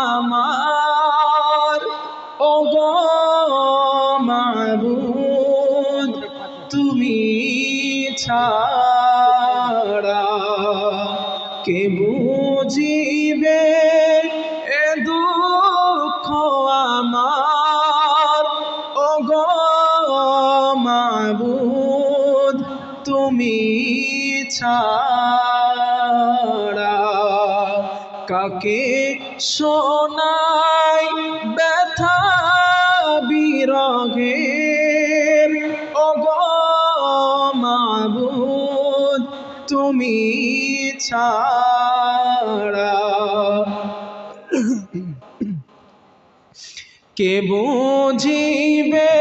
আমার ওগো মাবুদ তুমি ছাড়া কে বুঝিবে এ দুঃখ আমার ওগো মাবুদ তুমি ছাড়া কাকে শোনাই ব্যথা বিরহের ওগো মাবুদ তুমি ছাড়া কে বুঝিবে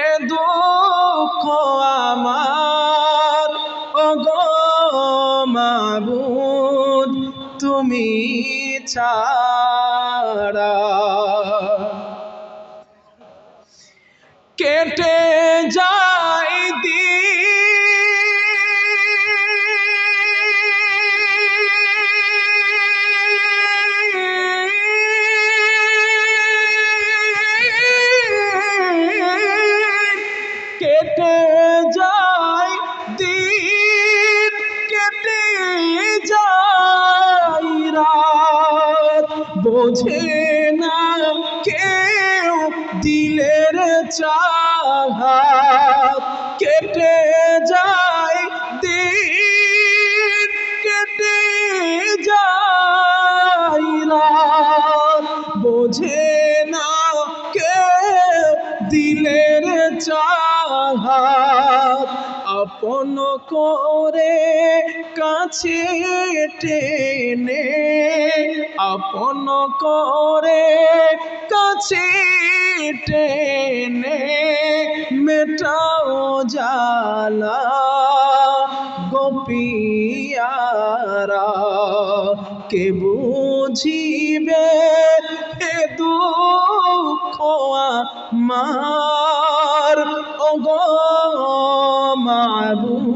এ দুঃখ আমার ওগো মাবুদ তুমি ছাড়া কেটে যায় কেটে যায় দিন কেটে যায় রাত বোঝে না কেউ দিলের চাহাত কেটে যায় দিন কেটে যায় রাত বোঝে না কেউ দিলের চাহাত আপন করে কাছে টেনে আপন করে কাছে টেনে মেটাও জ্বালা গোপিয়ারা কে বুঝিবে এ দুঃখ আমার ওগো মাবুদ